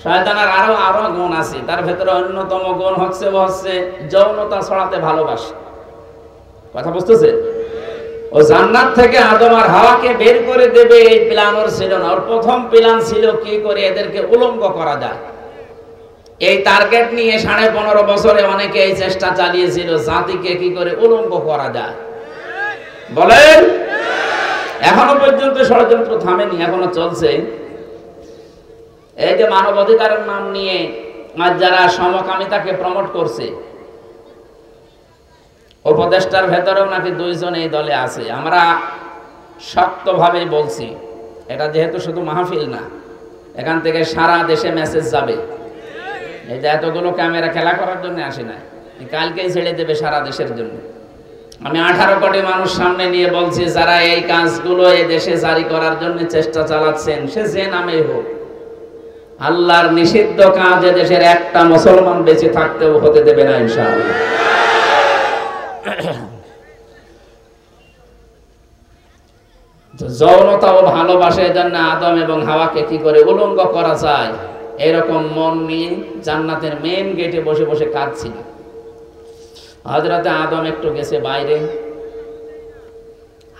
শয়তানের আরো আরো গুণ আছে, তার ভেতরে অন্যতম গুণ হচ্ছে যৌনতা ছড়াতে ভালোবাসে। কথা বুঝতেছে? ও জান্নাত থেকে আদম আর হাওয়াকে বের করে দেবে এই প্ল্যান ওর ছিল না। ওর প্রথম প্ল্যান ছিল কি করে এদেরকে উলঙ্গ করা যায়। এই টার্গেট নিয়ে 15.5 বছরে অনেকে এই চেষ্টা চালিয়েছিল, জাতিকে কি করে উলঙ্গ করা যায়। বলেন, এখনো পর্যন্ত ষড়যন্ত্র থামেনি, এখনো চলছে। এই যে মানবাধিকারের নাম নিয়ে আজ যারা সমকামিতাকে প্রমোট করছে, উপদেষ্টার ভেতরেও নাকি 2 জন এই দলে আছে। আমরা শক্তভাবেই বলছি, এটা যেহেতু শুধু মাহফিল না, এখান থেকে সারা দেশে মেসেজ যাবে। এই যে এতগুলো ক্যামেরা খেলা করার জন্য আসে না, কালকেই ছেড়ে দেবে সারা দেশের জন্য। আমি 18 কোটি মানুষ সামনে নিয়ে বলছি, যারা এই কাজগুলো এই দেশে জারি করার জন্য চেষ্টা চালাচ্ছেন, সে যে নামেই হোক, আল্লাহর নিষিদ্ধ কাজ এ দেশের একটা মুসলমান বেঁচে থাকতেও হতে দেবে না ইনশাআল্লাহ। যৌনতা ও ভালোবাসার জন্য আদম এবং হাওয়াকে কি করে উলঙ্গ করা যায়, এরকম মন নিয়ে জান্নাতের মেন গেটে বসে বসে কাঁদছিল। হযরতে আদম একটু গেছে বাইরে,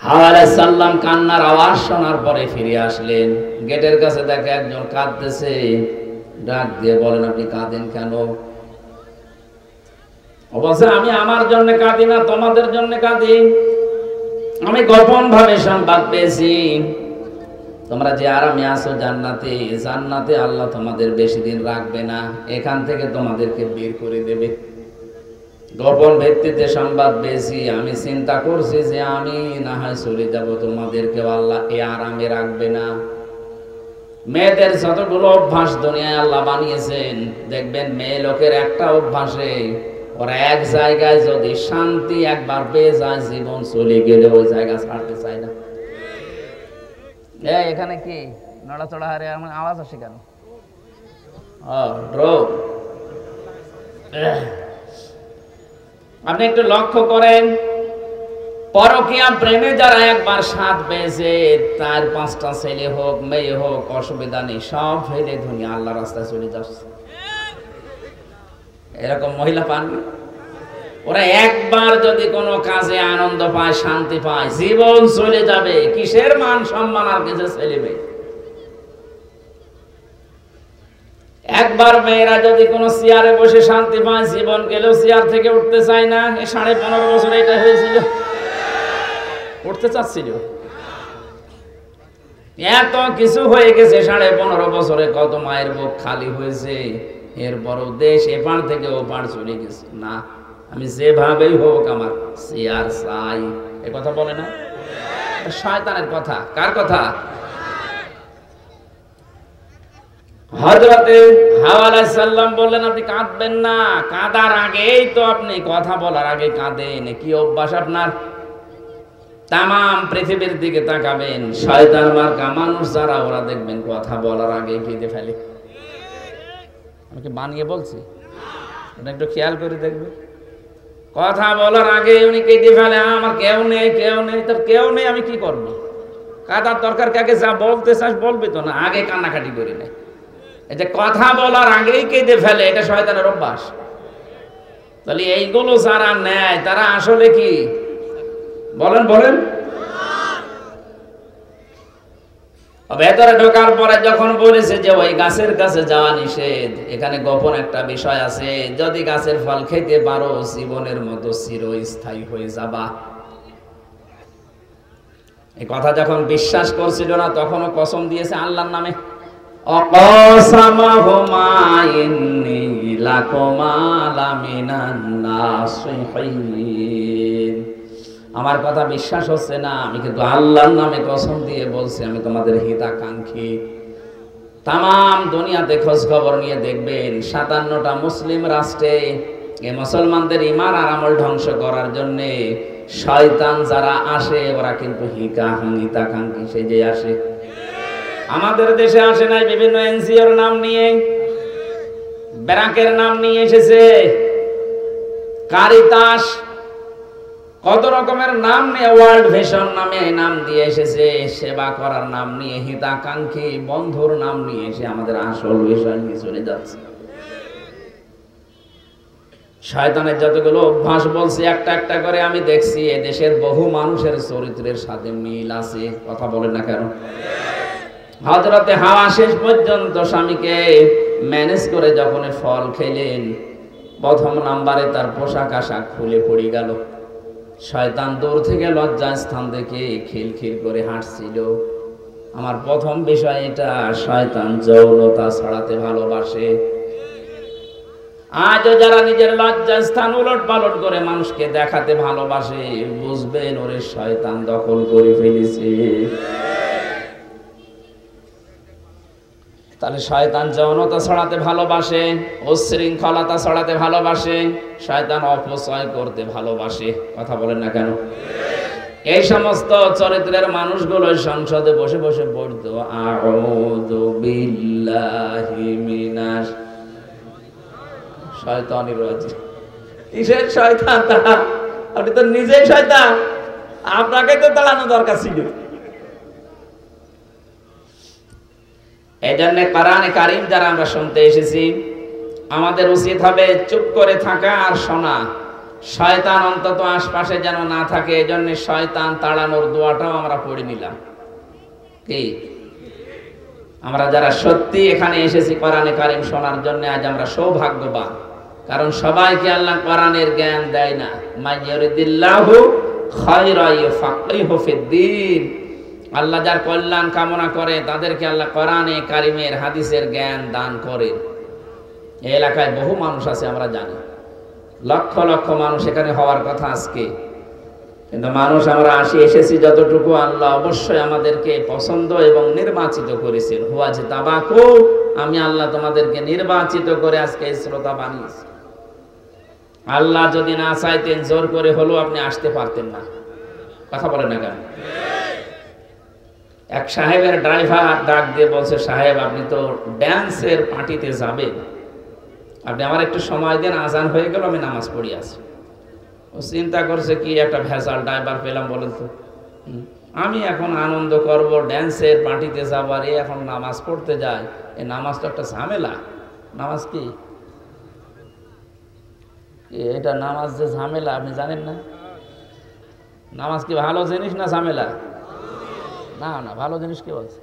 হাওয়া আলাইহিস সালাম কান্নার আওয়াজ শোনার পরে ফিরে আসলেন। গেটের কাছে দেখে একজন কাঁদতেছে, ডাক দিয়ে বলেন, আপনি কাঁদেন কেন? অবশ্য আমি আমার জন্য কাঁদি না, তোমাদের জন্য কাঁদি। আমি গোপন ভাবে সংবাদ পেয়েছি, তোমরা যে আরামে আছো জান্নাতে, জান্নাতে আল্লাহ তোমাদের বেশি দিন রাখবে না, এখান থেকে তোমাদেরকে বের করে দেবে। গোপন ভিত্তিতে সংবাদ পেয়েছি। আমি চিন্তা করছি যে আমি না হয় চলে যাব, তোমাদেরকে আল্লাহ এ আরামে রাখবে না। মেয়েদের যতগুলো অভ্যাস দুনিয়ায় আল্লাহ বানিয়েছেন, দেখবেন মেয়ে লোকের একটা অভ্যাসে ওরা এক জায়গায় যদি শান্তি একবার পেয়ে যায়, জীবন চলে গেলে ওই জায়গা ছাড়তে চায় না। এখানে কি নড়াচড়া হারে আমার আওয়াজ আসে কেন? আপনি একটু লক্ষ্য করেন, পরকীয়া প্রেমে যারা একবার স্বাদ পেয়েছে, তার 5টা ছেলে হোক মেয়ে হোক অসুবিধা নেই, সব ফেলে দুনিয়া আল্লাহ রাস্তায় চলে যাচ্ছে। এরকম মহিলা পান? ওরা একবার যদি কোনো কাজে আনন্দ পায়, শান্তি পায়, জীবন চলে যাবে। কিসের মান সম্মান আর কিছু ছেলে মেয়ে? একবার মেয়েরা যদি কোনো চেয়ারে বসে শান্তি পায়, জীবন গেলেও চেয়ার থেকে উঠতে চায় না। 15.5 বছর এটা হয়েছিল, উঠতে চাচ্ছিল। এত কিছু হয়ে গেছে 15.5 বছরে, কত মায়ের বুক খালি হয়েছে। এরপরও দেশ এপার থেকে ওপার চলে গেছে। না, আমি যেভাবেই হোক আমার চেয়ার চাই। এ কথা বলে না? শয়তানের কথা। কার কথা? হযরতে হাওয়া আলাইহিস সালাম বললেন, আপনি কাঁদবেন না। কাঁদার আগেই তো আপনি কথা বলার আগে কাঁদেন। কি অভ্যাস আপনার? তামাম পৃথিবীর দিকে তাকাবেন, শয়তান মার্কা মানুষ যারা, ওরা দেখবেন কথা বলার আগে কেঁদে ফেলে। আমি কি বানিয়ে বলছি? এটা একটু খেয়াল করে দেখবেন। কথা বলার আগে উনি কেঁদে ফেলে। আমার কেউ নেই, কেউ নেই। তোর কেউ নেই, আমি কি করব? কাদার দরকার কাকে? যা বলতে চাস বলবি তো না, আগে কান্নাকাটি করে নেয়। এই যে কথা বলার আগেই কেঁদে ফেলে, এটা শয়তানের অভ্যাস। তাহলে এইগুলো যারা নেয় তারা আসলে কি? বলেন বলেন। ভেতরে ঢোকার পরে যখন বলেছে যে ওই গাছের কাছে যাওয়া নিষেধ, এখানে গোপন একটা বিষয় আছে। যদি গাছের ফল খেতে পারো, জীবনের মতো চিরস্থায়ী হয়ে যাবা। এই কথা যখন বিশ্বাস করছিল না, তখনও কসম দিয়েছে আল্লাহর নামে। অকসামাহুমা ইন্নী লাকুমা লামিনান নাসিহিন। আমার কথা বিশ্বাস হচ্ছে না, আমি কিন্তু আল্লাহর নামে কসম দিয়ে বলছি, আমি তোমাদের হিতাকাঙ্ক্ষী। তামাম দুনিয়াতে খোঁজ খবর নিয়ে দেখবেন, 57টা মুসলিম রাষ্ট্রে এই মুসলমানদের ঈমান আর আমল ধ্বংস করার জন্য শয়তান যারা আসে, ওরা কিন্তু হিতাকাঙ্ক্ষী সেজে আসে। আমাদের দেশে আসে নাই, বিভিন্ন এনজিওর নাম নিয়ে, ব্যাংকের নাম নিয়ে এসেছে। কারিতাস কত রকমের নাম নিয়ে ওয়ার্ল্ড ভিশন নামে নাম দিয়ে এসেছে, সেবা করার নাম নিয়ে, হিতাকাঙ্ক্ষী বন্ধুর নাম নিয়ে এসে আমাদের আসল বিষয় নিয়ে চলে যাচ্ছে। শয়তানের যতগুলো অভ্যাস বলছি একটা একটা করে আমি দেখছি এদেশের বহু মানুষের চরিত্রের সাথে মিল আছে। কথা বলেন না কেন? হযরতে হাওয়া শেষ পর্যন্ত স্বামীকে ম্যানেজ করে যখন ফল খেলেন, প্রথম নাম্বারে তার পোশাক আশাক খুলে পড়ে গেল। শয়তান দূর থেকে লজ্জা স্থান দেখে খিলখিল করে হাঁটছিল। আমার প্রথম বিষয় এটা, শয়তান যৌনতা ছড়াতে ভালোবাসে। আজও যারা নিজের লজ্জা স্থান উলট পালট করে মানুষকে দেখাতে ভালোবাসে, বুঝবেন ওরে শয়তান দখল করে ফেলেছে। তাহলে শয়তান যৌনতা ছড়াতে ভালোবাসে, উচ্ছৃঙ্খলতা ছড়াতে ভালোবাসে, শয়তান অপচয় করতে ভালোবাসে। কথা বলেন না কেন? এই সমস্ত চরিত্রের মানুষগুলো সংসদে বসে বসে পড়তো আউযু বিল্লাহি মিনাশ শয়তানির রাজিম। কিসের শয়তান তারা? আপনি তো নিজেই শয়তান, আপনাকে তো তাড়ানো দরকার ছিল। এই জন্য কোরআনে কারীম যারা আমরা শুনতে এসেছি, আমাদের উচিত হবে চুপ করে থাকা আর শোনা। শয়তান অন্তত আশপাশে যেন না থাকে। এই জন্য শয়তান তাড়ানোর দোয়াটাও আমরা পড়ে নিলাম। কি আমরা যারা সত্যি এখানে এসেছি কোরআনে কারীম শোনার জন্য, আজ আমরা সৌভাগ্যবান। কারণ সবাইকে আল্লাহ কোরআনের জ্ঞান দেয় না। মাইয়ুরিদিল্লাহু খায়রান ইউফাক্কিহু ফিদ্দীন। আল্লাহ যার কল্যাণ কামনা করে তাদেরকে আল্লাহ কোরআনে কারিমের হাদিসের জ্ঞান দান করেন। এই এলাকায় বহু মানুষ আছে, আমরা জানি লক্ষ লক্ষ মানুষ এখানে হওয়ার কথা আজকে, কিন্তু মানুষ আমরা এসেছি যতটুকু, আল্লাহ অবশ্যই আমাদেরকে পছন্দ এবং নির্বাচিত করেছেন। হুয়াজে তাবাকু, আমি আল্লাহ তোমাদেরকে নির্বাচিত করে আজকে শ্রোতা বানিয়েছি। আল্লাহ যদি না চাইতেন জোর করে হলেও আপনি আসতে পারতেন না। কথা বলেন না কেন? এক সাহেবের ড্রাইভার ডাক দিয়ে বলছে, সাহেব আপনি তো ড্যান্সের পার্টিতে যাবেন, আপনি আমার একটু সময় দেন, আজান হয়ে গেল, আমি নামাজ পড়ি আছি। ও চিন্তা করছে কি একটা ভেজাল ড্রাইভার পেলাম বলেন তো, আমি এখন আনন্দ করব, ড্যান্সের পার্টিতে যাবো, আর এখন নামাজ পড়তে যায়। এই নামাজ তো একটা ঝামেলা। নামাজ কি এটা? নামাজ যে ঝামেলা আপনি জানেন না? নামাজ কি ভালো জিনিস না ঝামেলা? না না, ভালো জিনিস কি বলছে?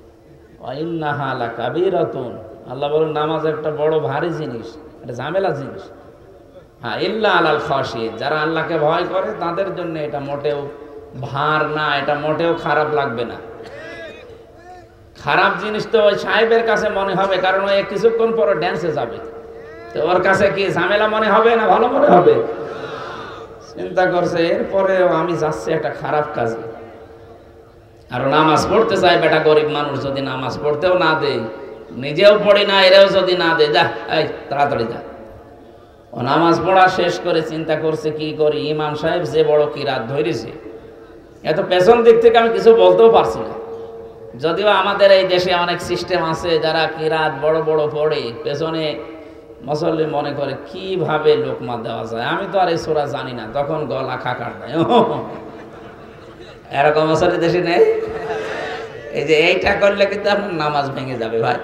ইন্নাহা লাকাবীরাতুন। আল্লাহ বলেন নামাজ একটা বড় ভারী জিনিস, এটা ঝামেলা জিনিস। হ্যাঁ, ইল্লা আলাল খাশিয়িন, যারা আল্লাহকে ভয় করে তাদের জন্য এটা মোটেও ভার না, এটা মোটেও খারাপ লাগবে না। খারাপ জিনিস তো ওই সাহেবের কাছে মনে হবে, কারণ ওই কিছুক্ষণ পর ড্যান্সে যাবে। তো ওর কাছে কি ঝামেলা মনে হবে না ভালো মনে হবে? চিন্তা করছে এরপরেও আমি যাচ্ছি একটা খারাপ কাজে। আর নামাজ পড়তে চাই বেটা, গরিব মানুষ যদি নামাজ পড়তেও না দেয়, নিজেও পড়ি না, এরাও যদি না দেয়, যা এই তাড়াতাড়ি যা। ও নামাজ পড়া শেষ করে চিন্তা করছে কি করি, ইমাম সাহেব যে বড় কিরাত ধরেছে, এত পেছন দিক থেকে আমি কিছু বলতেও পারছি না। যদিও আমাদের এই দেশে অনেক সিস্টেম আছে যারা কিরাত বড় বড় পড়ে, পেছনে মুসল্লি মনে করে কিভাবে লোকমা দেওয়া যায়। আমি তো আর এই সূরা জানি না, তখন গলা খাকার দেয়। এরকম মুসল্লি দেশে নেই। এই যে এইটা করলে কিন্তু আপনার নামাজ ভেঙে যাবে ভাই।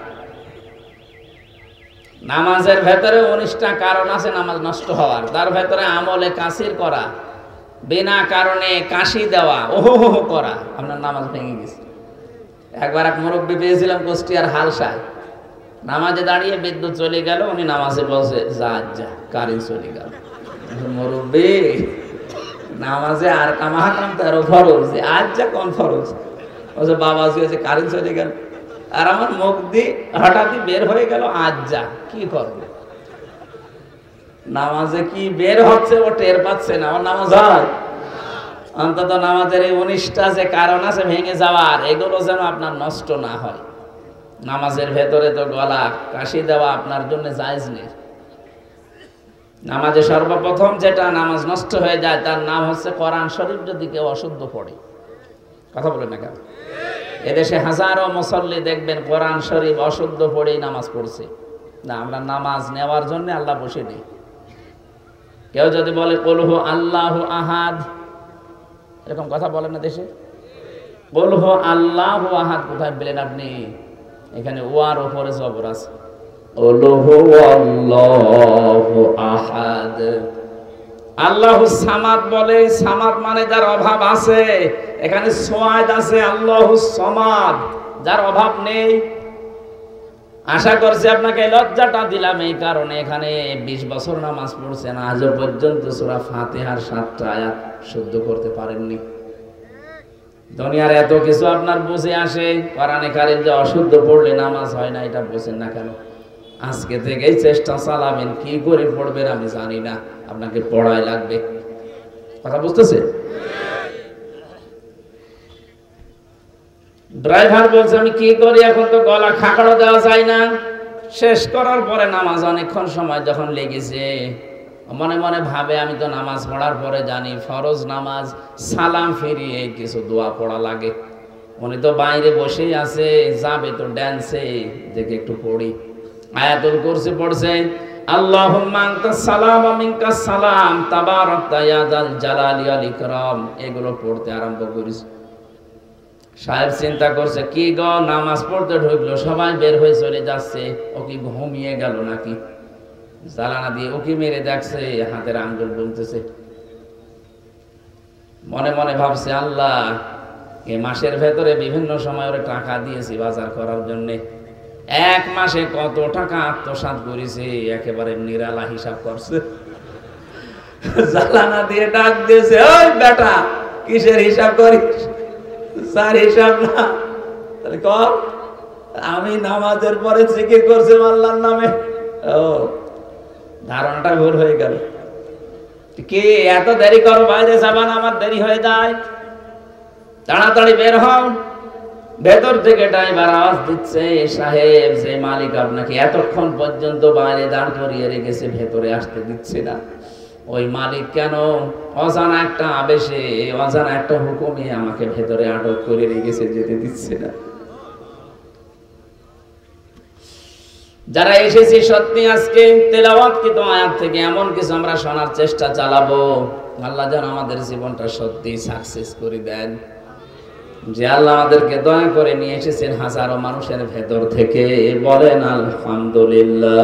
নামাজের ভেতরে 19টা কারণ আছে নামাজ নষ্ট হওয়ার। তার ভেতরে আমলে কাসির করা, বিনা কারণে কাশি দেওয়া, ওহো করা, আপনার নামাজ ভেঙে গেছে। একবার এক মুরব্বী পেয়েছিলাম কুষ্টিয়ার হালসায়, নামাজে দাঁড়িয়ে বিদ্যুৎ চলে গেল, উনি নামাজে বসে যা কারেন্ট চলে গেল। মুরব্বী নামাজে আর কামাহাকাম তারও ফরজ, আজ যা কোন ফরজ? বলছে বাবা হয়েছে কারেন্ট চলে গেল, আর আমার মুখ দিয়ে হঠাৎই বের হয়ে গেল আজ যা, কি করবে? নামাজে কি বের হচ্ছে ও টের পাচ্ছে না, আমার নামাজ হয়। অন্তত নামাজের এই 19টা যে কারণ আছে ভেঙে যাওয়ার, এগুলো যেন আপনার নষ্ট না হয়। নামাজের ভেতরে তো গলা কাশি দেওয়া আপনার জন্য জায়েজ নেই। নামাজে সর্বপ্রথম যেটা নামাজ নষ্ট হয়ে যায় তার নাম হচ্ছে কোরআন শরীফ যদি কেউ অশুদ্ধ পড়ে। কথা বলেন না কেন? এদেশে হাজারো মুসল্লি দেখবেন কোরআন শরীফ অশুদ্ধ পড়েই নামাজ পড়ছে। না, আমরা নামাজ নেওয়ার জন্য আল্লাহ বসে নেই। কেউ যদি বলে কুল হু আল্লাহু আহাদ, এরকম কথা বলেন না দেশে? বলবো আল্লাহু আহাদ কোথায় পেলেন আপনি? এখানে ওয়ার উপরে জবর আছে। বলহু আল্লাহু আহাদ। আল্লাহু সামাদ বলে, সামাদ মানে যার অভাব আছে। এখানে সোয়াদ আছে, আল্লাহু সমাদ, যার অভাব নেই। আশা করছি আপনাকে লজ্জাটা দিলাম এই কারণে এখানে 20 বছর নামাজ পড়ছেন, আজও পর্যন্ত সূরা ফাতিহার 7টা আয়াত শুদ্ধ করতে পারেননি। দুনিয়ার এত কিছু আপনার বুঝে আসে, কোরআনে কারীম যে অশুদ্ধ পড়লে নামাজ হয় না, এটা বুঝেন না কেন? আজকে থেকেই চেষ্টা চালাবেন, কি করে পড়বেন আমি জানি না, আপনাকে পড়াই লাগবে। কথা বুঝতেছে? ড্রাইভার বলছে আমি কি করি, এখন তো গলা খাকাড়ো দেওয়া যায় না। শেষ করার পরে নামাজ অনেকক্ষণ সময় যখন লেগেছে, মনে মনে ভাবে আমি তো নামাজ পড়ার পরে জানি ফরজ নামাজ সালাম ফিরিয়ে কিছু দোয়া পড়া লাগে। উনি তো বাইরে বসেই আছে, যাবে তো ড্যান্সে, দেখে একটু পড়ি। আয়াতুল কুরসি পড়ছে, আল্লাহুম্মা আনতাস সালাম ওয়া মিনকাস সালাম তাবারাকতা ইয়া যাল জালালি ওয়াল ইকরাম, এগুলো পড়তে আরম্ভ করিস। সাহেব চিন্তা করছে কি গো, নামাজ পড়তে ঢুকলো, সবাই বের হয়ে চলে যাচ্ছে, ও কি ঘুমিয়ে গেল নাকি? জ্বালানা দিয়ে উকি মেরে দেখছে, হাতের আঙ্গুল বলতেছে। মনে মনে ভাবছে আল্লাহ, এই মাসের ভেতরে বিভিন্ন সময় ওরে টাকা দিয়েছি বাজার করার জন্য, 1 মাসে কত টাকা আত্মসাৎ করেছে, একেবারে নিরালা হিসাব করছে। জ্বালানা দিয়ে ডাক দিয়েছে, ওই বেটা কিসের হিসাব করিস? স্যার হিসাব না, তাহলে কর। আমি নামাজের পরে জিকির করছি আল্লাহর নামে। ও, ধারণাটা ভুল হয়ে গেল। কি এত দেরি করো, বাইরে যাবেন, আমার দেরি হয়ে যায়, তাড়াতাড়ি বের হন। ভেতর থেকে ড্রাইভার আওয়াজ দিচ্ছে, সাহেব যে মালিক আপনাকে এতক্ষণ পর্যন্ত বাইরে দাঁড় করিয়ে রেখেছে, ভেতরে আসতে দিচ্ছে না, ওই মালিক কেন অজানা একটা আবেশে, অজানা একটা হুকুমে আমাকে ভেতরে আটক করে রেখেছে, যেতে দিচ্ছে না। যারা এসেছি সত্যি আজকে তেলাওয়াতকৃত আয়াত থেকে এমন কিছু আমরা শোনার চেষ্টা চালাবো, আল্লাহ যেন আমাদের জীবনটা সত্যি সাকসেস করে দেন। যে আল্লাহ আমাদেরকে দয়া করে নিয়ে এসেছেন হাজারো মানুষের ভেতর থেকে, বলেন আলহামদুলিল্লাহ।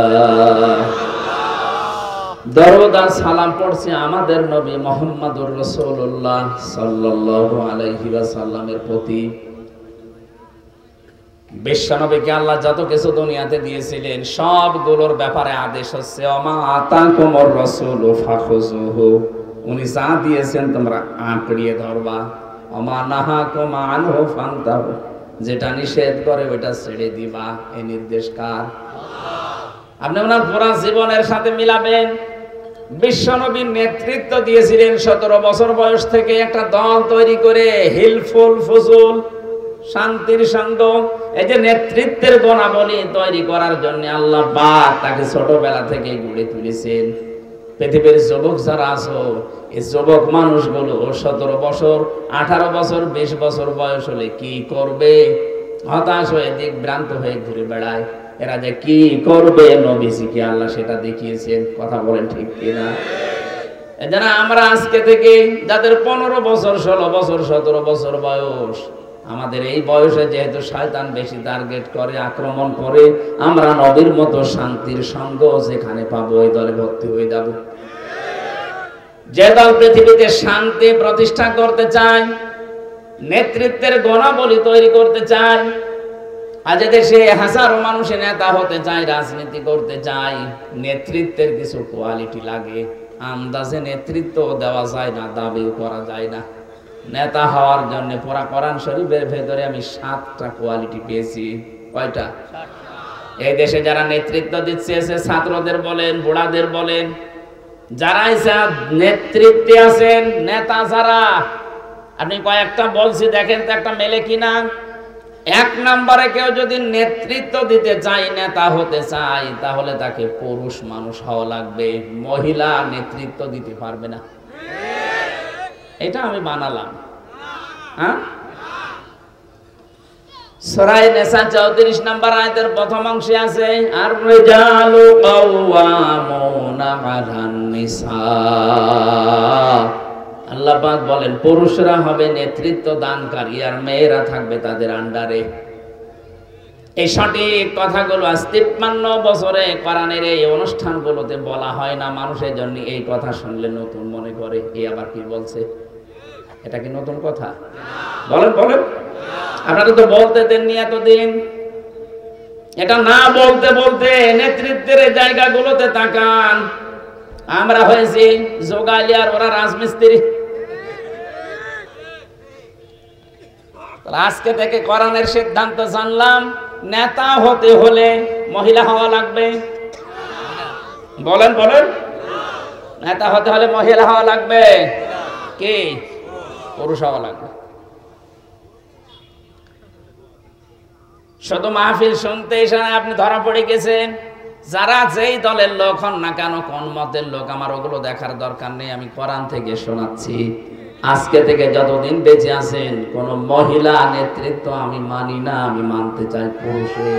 দরুদ আর সালাম পড়ছি আমাদের নবী মুহাম্মদুর রাসূলুল্লাহ সাল্লাল্লাহু আলাইহি ওয়াসাল্লামের প্রতি। বিশ্বনবীকে আল্লাহ যত কিছু দুনিয়াতে দিয়েছিলেন সবগুলোর ব্যাপারে আদেশ হচ্ছে ওমা আতাকুমুর রাসূলু ফাখুযুহু, উনি যা দিয়েছেন তোমরা আঁকড়িয়ে ধরবা। ওমা নাহাকুম আনহু ফান্তাহু, যেটা নিষেধ করে ওটা ছেড়ে দিবা। এই নির্দেশ কার? আপনি ওনার পুরা জীবনের সাথে মিলাবেন। বিশ্বনবী নেতৃত্ব দিয়েছিলেন 17 বছর বয়স থেকে একটা দল তৈরি করে, হিলফুল ফুজুল, শান্তির সঙ্গ। এই যে নেতৃত্বের গুণাবলী তৈরি করার জন্য আল্লাহ পাক তাকে ছোটবেলা থেকে গড়ে তুলেছেন। পৃথিবীর যুবক যারা আছো, এই যুবক মানুষগুলো 17 বছর, 18 বছর, 20 বছর বয়স হলে কি করবে? হতাশ হয়ে দিকভ্রান্ত হয়ে ঘুরে বেড়ায়। এরা যে কি করবে নবীজিকে আল্লাহ সেটা দেখিয়েছেন। কথা বলেন ঠিক কিনা? এজন্য আমরা আজকে থেকে যাদের 15 বছর, 16 বছর, 17 বছর বয়স, আমাদের এই বয়সে যেহেতু শয়তান বেশি টার্গেট করে, আক্রমণ করে, আমরা নবীর মতো শান্তির সঙ্গ যেখানে পাবো ওই দলে ভর্তি হয়ে যাব। যে দল পৃথিবীতে শান্তি প্রতিষ্ঠা করতে চায়, নেতৃত্বের গুণাবলী তৈরি করতে চায়, আজ দেশে হাজারো মানুষের নেতা হতে চায়, রাজনীতি করতে চায়, নেতৃত্বের কিছু কোয়ালিটি লাগে। আন্দাজে নেতৃত্ব দেওয়া যায় না, দাবিও করা যায় না। নেতা হওয়ার জন্য পুরা কোরআন শরীফের ভেতরে আমি 7টা কোয়ালিটি পেয়েছি। কয়টা? এই দেশে যারা নেতৃত্ব দিচ্ছে, ছাত্রদের বলেন, বুড়াদের বলেন, যারাই নেতৃত্বে আছেন, নেতা যারা, আপনি কয়েকটা বলছি দেখেন তো একটা মেলে কিনা। 1 নম্বরে কেউ যদি নেতৃত্ব দিতে চায়, নেতা হতে চায়, তাহলে তাকে পুরুষ মানুষ হওয়া লাগবে, মহিলা নেতৃত্ব দিতে পারবে না। এটা আমি বানালাম। হ্যাঁ, সূরা নিসা 34 নম্বর আয়াতের প্রথম অংশে আছে, আর রিজালু কাওয়ামুনা আলান নিসা, আল্লাহ পাক বলেন পুরুষরা হবে নেতৃত্ব দানকারী আর মেয়েরা থাকবে তাদের আন্ডারে। এই সঠিক কথাগুলো আজ 53 বছরে কোরআনের এই অনুষ্ঠানগুলোতে বলা হয় না। মানুষের জন্য এই কথা শুনলে নতুন মনে করে, এই আবার কি বলছে, এটা কি নতুন কথা? বলেন বলেন, আপনারা তো বলতে দেননি এতদিন। এটা না বলতে বলতে নেতৃত্বের জায়গাগুলোতে তাকান। আমরা হয়েছি জোগালি আর ওরা রাজমিস্ত্রি। আজকে থেকে কোরআনের সিদ্ধান্ত জানলাম, নেতা হতে হলে মহিলা হওয়া লাগবে। বলেন বলেন, নেতা হতে হলে মহিলা হওয়া লাগবে, কি পুরুষ হওয়া লাগবে। শুধু মাহফিল শুনতে এসে আপনি ধরা পড়ে গেছেন। যারা যেই দলের লোক হন না কেন, কোন মতের লোক, আমার ওগুলো দেখার দরকার নেই। আমি কোরআন থেকে শোনাচ্ছি, আজকে থেকে যতদিন বেঁচে আছেন কোন মহিলা নেতৃত্ব আমি মানি না, আমি মানতে চাই পুরুষের।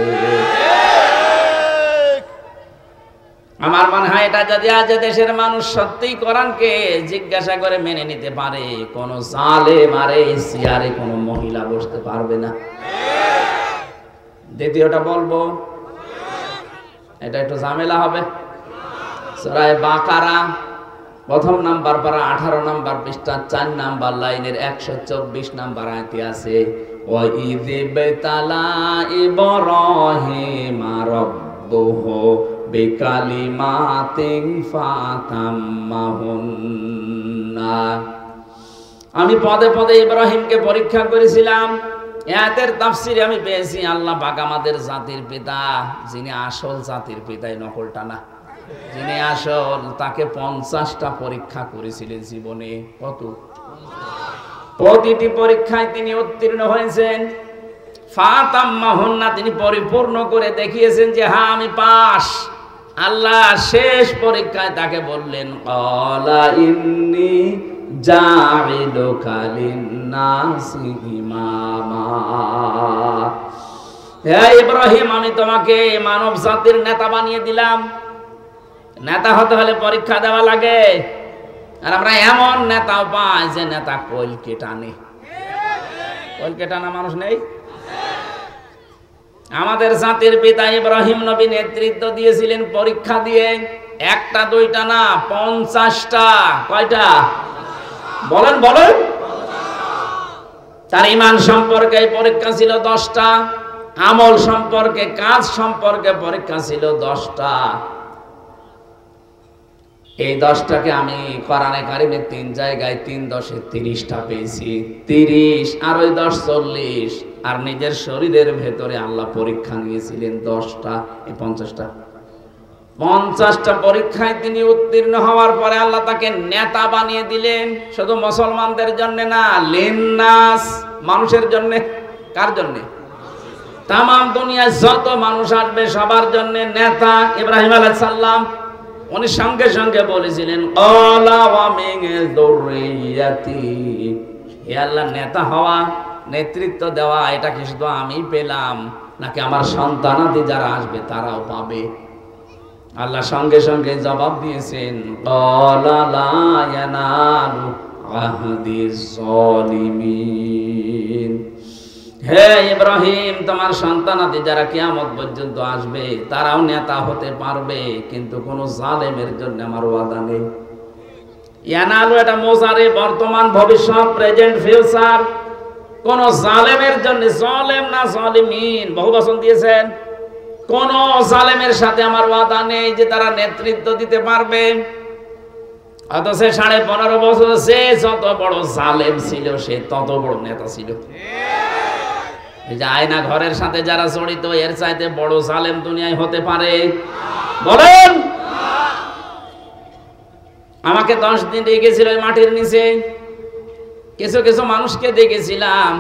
আমার মনে হয় এটা যদি আজ দেশের মানুষ সত্যিই কোরআনকে জিজ্ঞাসা করে মেনে নিতে পারে, কোন জালেম আর এই চেয়ারে কোন মহিলা বসতে পারবে না। দ্বিতীয়টা বলবো, এটা একটু ঝামেলা হবে। সূরা বাকারা প্রথম নাম্বার পারা 18 নাম্বার পৃষ্ঠা 4 নাম্বার লাইনের 124 নাম্বার আয়াতে আছে, ওয়া ইযিবতালা ইব্রাহিমা রাব্বুহু বিকালিমাতিন ফাতাম্মাহুন্না। আমি পদে পদে ইব্রাহিমকে পরীক্ষা করেছিলাম। আয়াতের তাফসিরে আমি পেয়েছি আল্লাহ পাক আমাদের জাতির পিতা, যিনি আসল জাতির পিতা, নকলটা না, যিনি আসল, তাকে 50টা পরীক্ষা করেছিলেন জীবনে। কত? প্রতিটি পরীক্ষায় তিনি উত্তীর্ণ হয়েছেন। ফাতাম্মাহুন্না, তিনি পরিপূর্ণ করে দেখিয়েছেন যে হ্যাঁ আমি পাস। আল্লাহ শেষ পরীক্ষায় তাকে বললেন, ক্বালা ইন্নী জাইলুকা লিন্নাসি ইমামা। হে ইব্রাহিম, আমি তোমাকে মানব জাতির নেতা বানিয়ে দিলাম। নেতা হতে হলে পরীক্ষা দেওয়া লাগে। আর আমরা এমন নেতাও পাই যে নেতা কলকে টানে। কলকে টানা মানুষ নেই। আমাদের জাতির পিতা ইব্রাহিম নবী নেতৃত্ব দিয়েছিলেন পরীক্ষা দিয়ে, একটা দুইটা না, 50টা। কয়টা? বলেন বলেন। তার ঈমান সম্পর্কে পরীক্ষা ছিল 10টা, আমল সম্পর্কে, কাজ সম্পর্কে পরীক্ষা ছিল 10টা। এই 10টাকে আমি কোরআনে কারিমে 3 জায়গায় 3 10 30টা পেয়েছি। 30 আর ওই 10 40, আর নিজের শরীরের ভেতরে আল্লাহ পরীক্ষা নিয়েছিলেন 10টা। এই 50টা পরীক্ষায় তিনি উত্তীর্ণ হওয়ার পরে আল্লাহ তাকে নেতা বানিয়ে দিলেন। শুধু মুসলমানদের জন্য না, লিন্নাস, মানুষের জন্য। কার জন্য? তাম দুনিয়ায় যত মানুষ আসবে সবার জন্য নেতা। ইব্রাহিম আলাইহিস সালাম উনি সঙ্গে সঙ্গে বলেছিলেন, ক্বালা ওয়া মিন যুররিয়াতি, হে আল্লাহ, নেতা হওয়া, নেতৃত্ব দেওয়া, এটা কি শুধু আমি পেলাম নাকি আমার সন্তানাদি যারা আসবে তারাও পাবে? আল্লাহ সঙ্গে সঙ্গে জবাব দিয়েছেন, ক্বালা লা ইয়ানালু আহদিজ যালিমিন। হে ইব্রাহিম, তোমার সন্তানাদি যারা কিয়ামত পর্যন্ত আসবে তারাও নেতা হতে পারবে, কিন্তু কোন জালেমের জন্য আমার ওয়াদা নেই। ইয়ানালু এটা মোজারে, বর্তমান, ভবিষ্যৎ, প্রেজেন্ট, ফিউচার। কোন জালেমের জন্য, জালেম না জালিমিন, বহু বচন দিয়েছেন। কোন জালেমের সাথে আমার ওয়াদা নেই যে তারা নেতৃত্ব দিতে পারবে। অথচ 15.5 বছর সে যত বড় জালেম ছিল সে তত বড় নেতা ছিল। এই যে আয়না ঘরের সাথে যারা জড়িত, এর চাইতে বড় জালেম দুনিয়ায় হতে পারে? বলেন। আমাকে 10 দিন রেখেছিল মাটির নিচে, কিছু কিছু মানুষকে দেখেছিলাম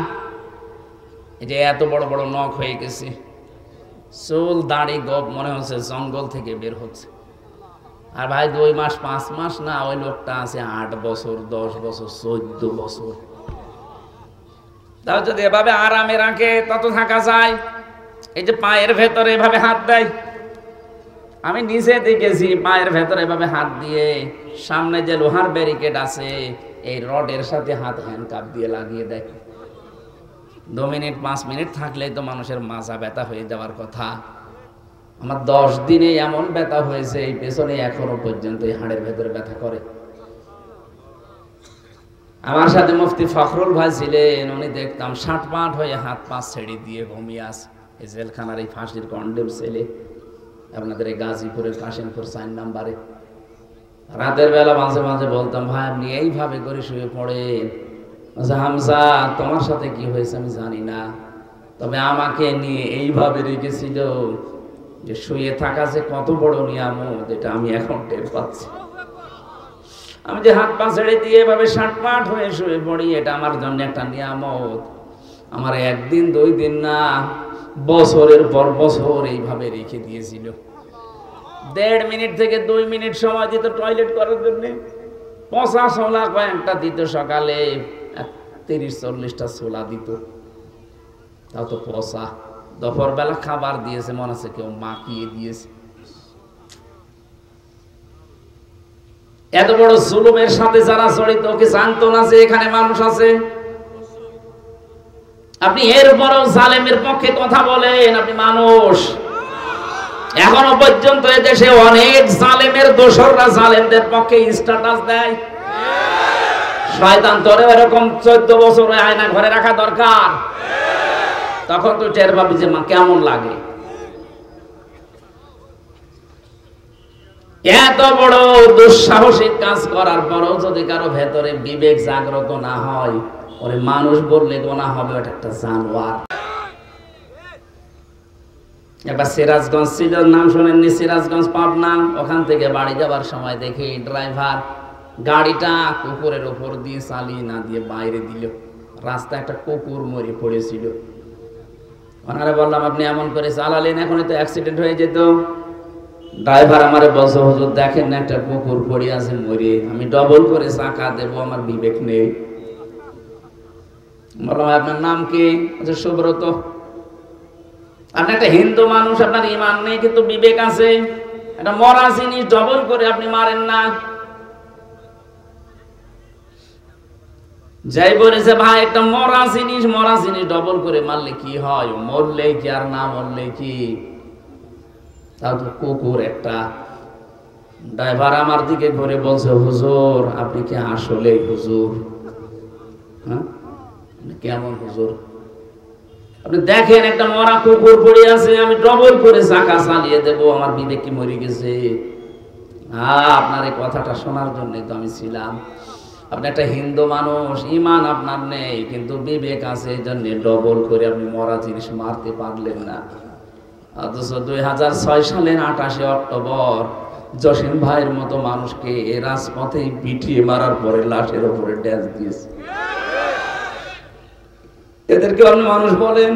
যে এত বড় বড় নখ হয়ে গেছে, চুল দাড়ি গোপ মনে হচ্ছে জঙ্গল থেকে বের হচ্ছে। আর ভাই 2 মাস 5 মাস না, ওই লোকটা আছে 8 বছর 10 বছর 14 বছর। তাও যদি এভাবে আরামে রাখে তত থাকা যায়। এই যে পায়ের ভেতরে এভাবে হাত দেয়, আমি নিচে দেখেছি পায়ের ভেতরে এভাবে হাত দিয়ে, সামনে যে লোহার ব্যারিকেড আছে এই রডের সাথে হাত হ্যান্ডকাপ দিয়ে লাগিয়ে দেয়। 2 মিনিট 5 মিনিট থাকলেই তো মানুষের মাজা ব্যথা হয়ে যাওয়ার কথা। আমার 10 দিনে এমন ব্যথা হয়েছে এই পেছনে এখনো পর্যন্ত এই হাড়ের ভেতরে ব্যথা করে। আমার সাথে মুফতি ফখরুল ভাই ছিলেন, উনি দেখতাম 60 হয়ে হাত পা ছেড়ে দিয়ে ঘুমিয়ে আছে। এই জেলখানার এই ফাঁসির কন্ডেম সেলে, আপনাদের এই গাজীপুরের কাশিমপুর 4 নম্বরে। রাতের বেলা মাঝে মাঝে বলতাম, ভাই আপনি এইভাবে করে শুয়ে পড়েন। হামজা তোমার সাথে কি হয়েছে আমি জানি না, তবে আমাকে নিয়ে এইভাবে রেখেছিল যে শুয়ে থাকা যে কত বড় নিয়ামত এটা আমি এখন টের পাচ্ছি। আমি যে হাত পা ছেড়ে দিয়ে এভাবে 60 হয়ে শুয়ে পড়ি, এটা আমার জন্য একটা নিয়ামত। আমার 1 দিন 2 দিন না, বছরের পর বছর এইভাবে রেখে দিয়েছিল। 1.5 মিনিট থেকে 2 মিনিট সময় দিত টয়লেট করার জন্য। 50 ছোলা কয়েকটা দিত, সকালে 30-40টা ছোলা দিত, তাও তো পচা। দুপুর বেলা খাবার দিয়েছে, মনে আছে কেউ মাখিয়ে দিয়েছে। এত বড় জুলুমের সাথে যারা জড়িত, ওকে জানতো না যে এখানে মানুষ আছে? আপনি এরপরও জালেমের পক্ষে কথা বলেন, আপনি মানুষ। এখনো পর্যন্ত এদেশে অনেক জালেমের দোসররা জালেমদের পক্ষে স্ট্যাটাস দেয়। শয়তান তোরে এরকম 14 বছর আয়না ঘরে রাখা দরকার, তখন তো টের পাবি যে মা কেমন লাগে। এত বড় দুঃসাহসিক কাজ করার পরও যদি কারো ভেতরে বিবেক জাগ্রত না হয়, ওরে মানুষ বললে গোনা হবে, ওটা একটা জানোয়ার। একবার সিরাজগঞ্জ ছিল, নাম শোনেননি? সিরাজগঞ্জ পাবনা। ওখান থেকে বাড়ি যাবার সময় দেখি ড্রাইভার গাড়িটা কুকুরের উপর দিয়ে চালিয়ে না দিয়ে বাইরে দিল। রাস্তায় একটা কুকুর মরে পড়েছিল। ওনারা বললাম আপনি এমন করে চালালেন, এখনই তো অ্যাক্সিডেন্ট হয়ে যেত। ড্রাইভার আমারে বলছে, হুজুর দেখেন না একটা কুকুর পড়ে আছে মরে, আমি ডবল করে চাকা দেবো, আমার বিবেক নেই। বললাম আপনার নাম কি? সুব্রত। আপনি একটা হিন্দু মানুষ, আপনার ঈমান নেই কিন্তু বিবেক আছে। একটা মরা জিনিস ডবল করে আপনি মারেন না। যাই বলেছে ভাই, একটা মরা জিনিস ডবল করে মারলে কি হয়? মরলে কি আর না মরলে কি? তাও তো কুকুর একটা। ড্রাইভার আমার দিকে ঘুরে বলছে, হুজুর আপনি কি আসলে হুজুর? হ্যাঁ, কেমন হুজুর? আপনি দেখেন একটা মরা কুকুর পড়ে আছে, আমি ডবল করে চাকা চালিয়ে দেবো, আমার বিবেক কি মরে গেছে? আপনার এই কথাটা শোনার জন্য তো আমি ছিলাম। আপনি একটা হিন্দু মানুষ, ঈমান আপনার নেই কিন্তু বিবেক আছে, এই জন্য ডবল করে আপনি মরা জিনিস মারতে পারলেন না। অথচ 2006 সালের 28 অক্টোবর জসিম ভাইয়ের মতো মানুষকে রাজপথে পিটিয়ে মারার পরে লাশের উপরে ড্যান্স দিয়েছে। এদেরকে আপনি মানুষ বলেন?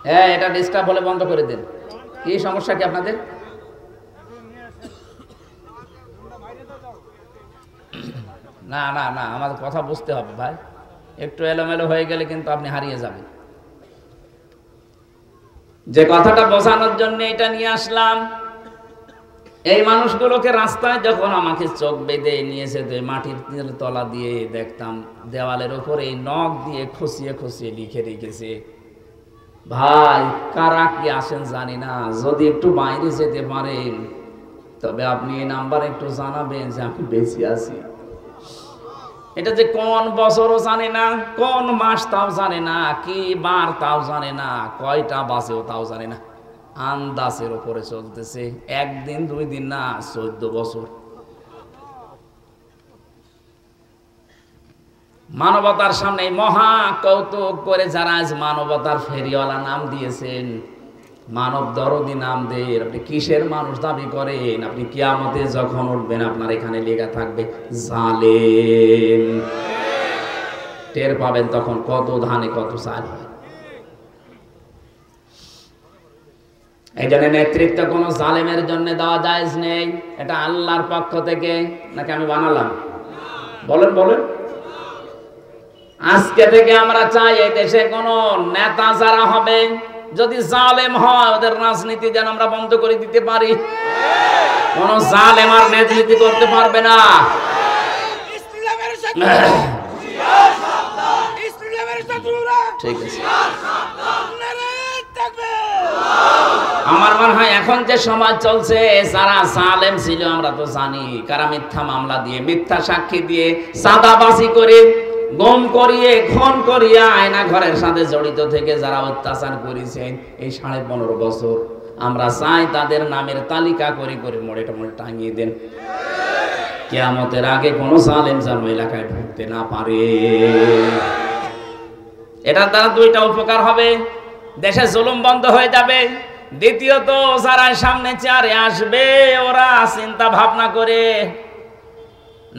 হ্যাঁ, এটা ডিস্টার্ব হলে বন্ধ করে দেন। কি সমস্যা কি আপনাদের? না না না, আমাদের কথা বুঝতে হবে ভাই। একটু এলোমেলো হয়ে গেলে কিন্তু আপনি হারিয়ে যাবেন। যে কথাটা বোঝানোর জন্য এটা নিয়ে আসলাম, এই মানুষগুলোকে রাস্তায় যখন আমাকে চোখ বেঁধে নিয়েছে, তো মাটির তলা দিয়ে দেখতাম দেওয়ালের উপরে নখ দিয়ে খুঁচিয়ে খুঁচিয়ে লিখে রেখেছে, ভাই কারা কি আসেন জানি না, যদি একটু বাইরে যেতে পারেন তবে আপনি এই নাম্বার একটু জানাবেন যে আমি বেঁচে আছি। এটা যে কোন বছরও জানে না, কোন মাস তাও জানে না, কি বার তাও জানে না, কয়টা বাসেও তাও জানে না, আন্দাজের উপরে চলতেছে। 1 দিন 2 দিন না, 14 বছর। মানবতার সামনে মহা কৌতুক করে যারা আজ মানবতার ফেরিওয়ালা নাম দিয়েছেন, মানব দরদি নাম দিয়ে আপনি কিসের মানুষ দাবি করেন? আপনি কিয়ামতে যখন উঠবেন আপনার এখানে লেখা থাকবে জালেম। টের পাবেন তখন কত ধানে কত চাল। এই জন্য নেতৃত্ব কোন জালেমের জন্য দেওয়া জায়েজ নেই। এটা আল্লাহর পক্ষ থেকে, নাকি আমি বানালাম? বলেন বলেন। আজকে থেকে আমরা চাই এই দেশে কোন নেতা যারা হবে যদি জালেম হয় ওদের রাজনীতি যেন আমরা বন্ধ করে দিতে পারি। কোন জালেম আর রাজনীতি করতে পারবে না। ইসলামের সাথে ইসলামের শত্রুরা ঠিক আছে। নারে তাকবীর। আমার মনে হয় এখন যে সমাজ চলছে, যারা জালেম ছিল আমরা তো জানি, কারা মিথ্যা মামলা দিয়ে, মিথ্যা সাক্ষী দিয়ে, চাঁদাবাজি করে, গম করিয়ে, খুন করিয়ে, আয়না ঘরের সাথে জড়িত থেকে যারা অত্যাচার করেছেন এই 15.5 বছর, আমরা চাই তাদের নামের তালিকা করে করে মোড়ে টাঙিয়ে দেন। কিয়ামতের আগে কোনো জালেম যেন এলাকায় ঢুকতে না পারে। এটার দ্বারা দুইটা উপকার হবে, দেশে জুলুম বন্ধ হয়ে যাবে। দ্বিতীয়ত যারা সামনে চেয়ারে আসবে ওরা চিন্তা ভাবনা করে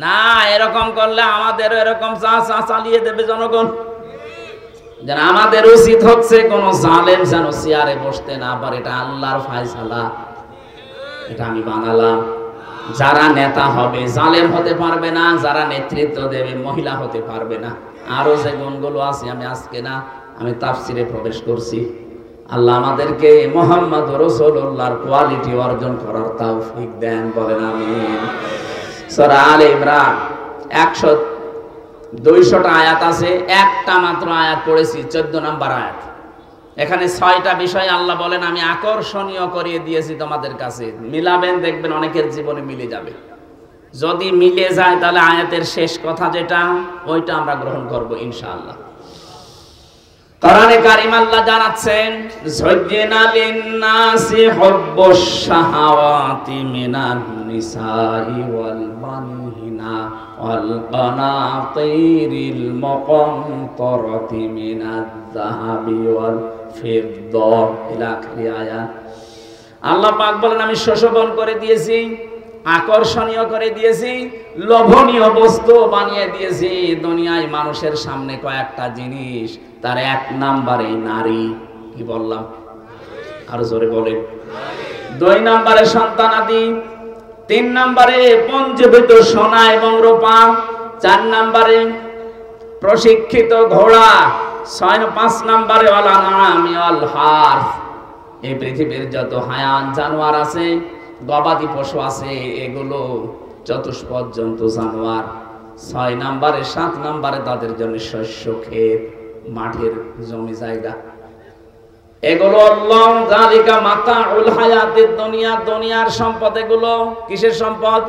না এরকম করলে আমাদের এরকম চালিয়ে দেবে জনগণ। যেন আমাদের উচিত হচ্ছে কোন জালেম যেন চেয়ারে বসতে না পারে। এটা আল্লাহর ফয়সালা, এটা আমি বানালাম। যারা নেতা হবে জালেম হতে পারবে না, যারা নেতৃত্ব দেবে মহিলা হতে পারবে না। আরো যে গুণগুলো আছে আমি তাফসিরে প্রবেশ করছি। আল্লাহ আমাদেরকে মুহাম্মদ রাসূলুল্লাহর কোয়ালিটি অর্জন করার তৌফিক দেন, বলেন আমিন। সূরা আলে ইমরান 200টা আয়াত আছে, একটা মাত্র আয়াত পড়েছি, 14 নম্বর আয়াত। এখানে 6টা বিষয় আল্লাহ বলেন আমি আকর্ষণীয় করিয়ে দিয়েছি তোমাদের কাছে, মিলাবেন দেখবেন অনেকের জীবনে মিলে যাবে। যদি মিলে যায় তাহলে আয়াতের শেষ কথা যেটা ওইটা আমরা গ্রহণ করব ইনশাআল্লাহ। কোরআনে কারীম আল্লাহ জানাচ্ছেন যায়্যানা লিন-নাসি হুব্বুশ শাহাওয়াতি মিনান নিসাই ওয়াল বানিনা ওয়াল কানাতিরিল মুকানতারাতি মিনাজ যাহাবি ওয়াল ফিদ্দা ইলা আখিরি আয়াত। আল্লাহ পাক বলেন আমি শোষণ করে দিয়েছি, আকর্ষণীয় করে দিয়েছি, লোভনীয় বস্তু বানিয়ে দিয়েছি দুনিয়ায় মানুষের সামনে কয়েকটা জিনিস। তার 1 নম্বরে নারী। কি বললাম? আরো জোরে বলেন। 2 নম্বরে সন্তানাদি, 3 নম্বরে পঞ্জীভূত সোনা এবং রূপা, 4 নম্বরে প্রশিক্ষিত ঘোড়া, 5 নম্বরে ওয়াল আনআমি ওয়াল হারথ। এই পৃথিবীর যত হায়ান জানোয়ার আছে, গবাদি পশু আছে, এগুলো চতুষ্পদ জন্তু জানোয়ার। 6 নম্বরে 7 নম্বরে তাদের জন্য শস্য ক্ষেত, মাঠের জমি জায়গা। এগুলো আল্লাহ যালিকা মাতাউল হায়াতিদ দুনিয়া, দুনিয়ার সম্পদ। এগুলো কিসের সম্পদ?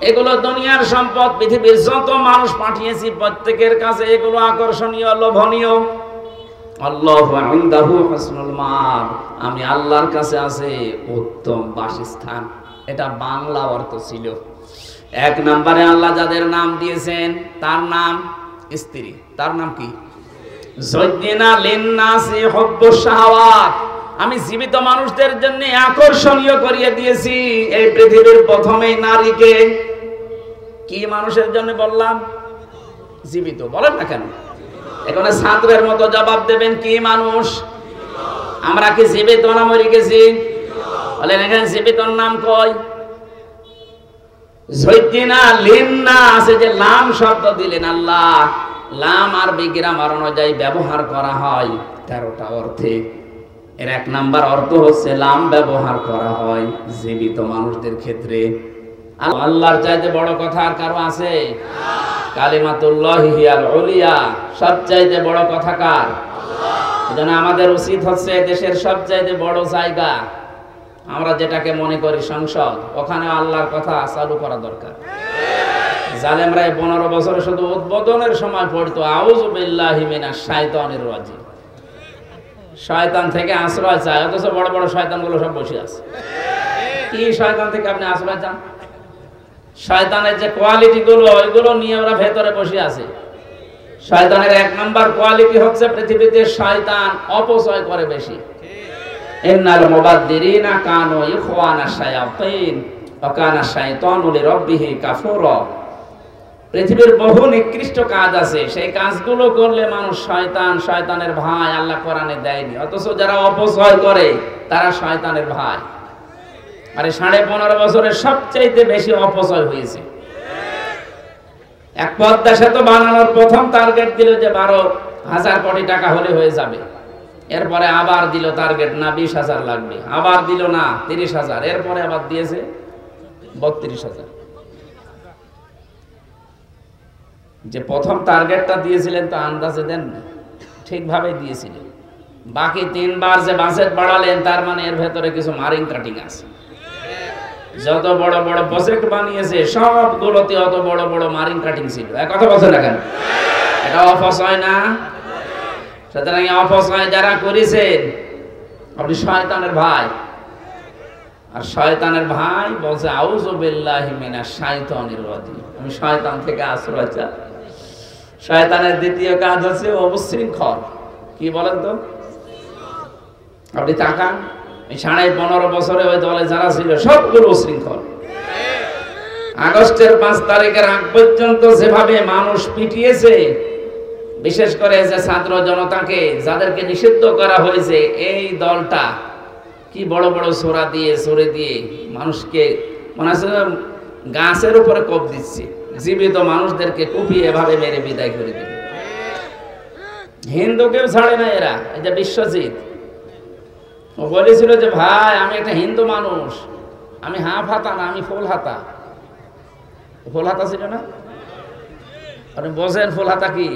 এগুলো দুনিয়ার সম্পদ। পৃথিবীর যত মানুষ পাঠিয়েছি প্রত্যেকের কাছে এগুলো আকর্ষণীয়, লোভনীয়। আল্লাহু ইনদাহু হুসনুল মাআব, আমি আল্লাহর কাছে আছে উত্তম বাসস্থান। এটা বাংলা অর্থ ছিল। 1 নম্বরে আল্লাহ যাদের নাম দিয়েছেন তার নাম স্ত্রী। তার নাম কি? যায়্যানা লিন-নাসি হুব্বুশ শাহাওয়াত, আমি জীবিত মানুষদের জন্য আকর্ষণীয় করিয়ে দিয়েছি এই পৃথিবীর প্রথমেই নারীকে। কি মানুষের জন্য বললাম? জীবিত। বলেন না কেন? এখানে ছাত্রের মতো জবাব দেবেন, কি মানুষ? আমরা কি জীবিত না মরে গেছি? বলেন এখানে জীবিতর নাম কই? যায়্যানা লিন-নাস, যে লাম শব্দ দিলেন আল্লাহ, লাম আরবি গ্রামার অনুযায়ী ব্যবহার করা হয় 13টা অর্থে। এর 1 নাম্বার অর্থ হচ্ছে লাম ব্যবহার করা হয় জীবিত মানুষদের ক্ষেত্রে। আল্লাহর চাইতে বড় কথা আর কারো আছে? কালিমাতুল্লাহি হিয়াল উলিয়া, সবচাইতে বড় কথা কার? এজন্য আমাদের উচিত হচ্ছে দেশের সবচাইতে বড় জায়গা, আমরা যেটাকে মনে করি সংসদ, ওখানে আল্লাহর কথা চালু করা দরকার। জালেমরা 15 বছরে শুধু উদ্বোধনের সময় পড়তো আউযু বিল্লাহি মিনাশ শাইতানির রাজিম। শয়তান থেকে আশ্রয় চায়, অথচ বড় বড় শয়তানগুলো সব বসে আছে। কি শয়তান থেকে আপনি আশ্রয় চান? শয়তানের যে কোয়ালিটি গুলো ওইগুলো নিয়ে ওরা ভেতরে বসে আছে। শয়তানের 1 নাম্বার কোয়ালিটি হচ্ছে পৃথিবীতে শয়তান অপচয় করে বেশি। ইন্নাল মুবাদদিরিনা কানু ইখওয়ানাশ শায়াতিন ওয়া কানা শাইতানু লিরাব্বিহি কাফুরা। পৃথিবীর বহু নিকৃষ্ট কাজ আছে, সেই কাজগুলো করলে মানুষ শয়তান, শয়তানের ভাই। আল্লাহ কোরআনে দেয়নি, অথচ যারা অপচয় করে তারা শয়তানের ভাই। আরে 15.5 বছরে সবচেয়ে বেশি অপচয় হয়েছে। এক পদ্মা সেতু বানানোর প্রথম টার্গেট দিল যে 12,000 কোটি টাকা হলে হয়ে যাবে। এরপরে আবার দিল টার্গেট না 20,000 লাগবে, আবার দিল না 30,000, এরপরে আবার দিয়েছে 32,000। যে প্রথম টার্গেটটা দিয়েছিলেন তো আন্দাজে দেন ঠিকভাবে দিয়েছিলেন, বাকি 3 বার যে বাজেট বাড়ালেন তার মানে এর ভেতরে কিছু মারিং কাটিং আছে। যত বড় বড় প্রজেক্ট বানিয়েছে সবগুলোতে অত বড় বড় মারিং কাটিং ছিল। এক কথা বলছেন না কেন? এটা অপচয় না? সুতরাং অপচয় যারা করেছেন আপনি শয়তানের ভাই, আর শয়তানের ভাই বলছে আউযু বিল্লাহি মিনাশ শাইতানির রাজিম, আমি শয়তান থেকে আশ্রয় চাই। শয়তানের দ্বিতীয় কাজ হচ্ছে অবিশৃঙ্খল। কি বলেন তো? আপনি তাকান, 15.5 বছরে ওই দলে যারা ছিল সবগুলো উশৃঙ্খল। আগস্টের 5 তারিখের আগ পর্যন্ত যেভাবে মানুষ পিটিয়েছে, বিশেষ করে যে ছাত্র জনতাকে যাদেরকে নিষিদ্ধ করা হয়েছে, এই দলটা কি বড় বড় ছোরা দিয়ে সরে দিয়ে মানুষকে মনে হচ্ছে গাছের উপরে কোপ দিচ্ছে, জীবিত মানুষদেরকে কুপিয়ে এভাবে মেরে বিদায় করে দিল। হিন্দুকেও ছাড়ে না এরা। এই যে বিশ্বজিৎ ও বলেছিল যে ভাই আমি একটা হিন্দু মানুষ, আমি হাফ হাতা না, আমি ফুল হাতা। ফুল হাতা ছিল না? আপনি বোঝেন ফুল হাতা কি?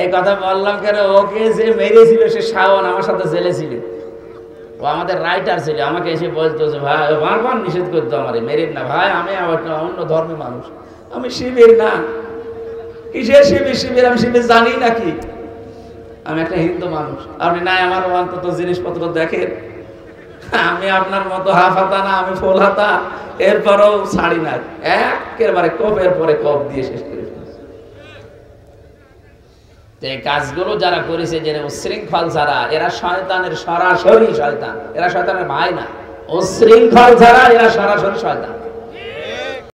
এই কথা বললাম কেন, ওকে যে মেরেছিল সে শাওন আমার সাথে জেলে ছিল, ও আমাদের রাইটার ছিল, আমাকে এসে বলতো যে ভাই বারবার নিষেধ করতো আমারে, মেরেন না ভাই, আমি অন্য ধর্মের মানুষ, আমি শিবির না। কিসের শিবির? শিবির আমি শিবির জানি নাকি, আমি একটা হিন্দু মানুষ। আপনি নাই আমার অন্তত জিনিসপত্র দেখেন, আমি আপনার মতো হাফ হাতা না, আমি ফুল হাতা, এরপরও ছাড়ি না, একেবারে কোপের পরে কোপ দিয়ে শেষ করে ফেলেছে। এই কাজগুলো যারা করেছে, যে উশৃঙ্খল যারা, এরা শয়তানের সরাসরি শয়তান, এরা শয়তানের ভাই না। উশৃঙ্খল যারা এরা সরাসরি শয়তান।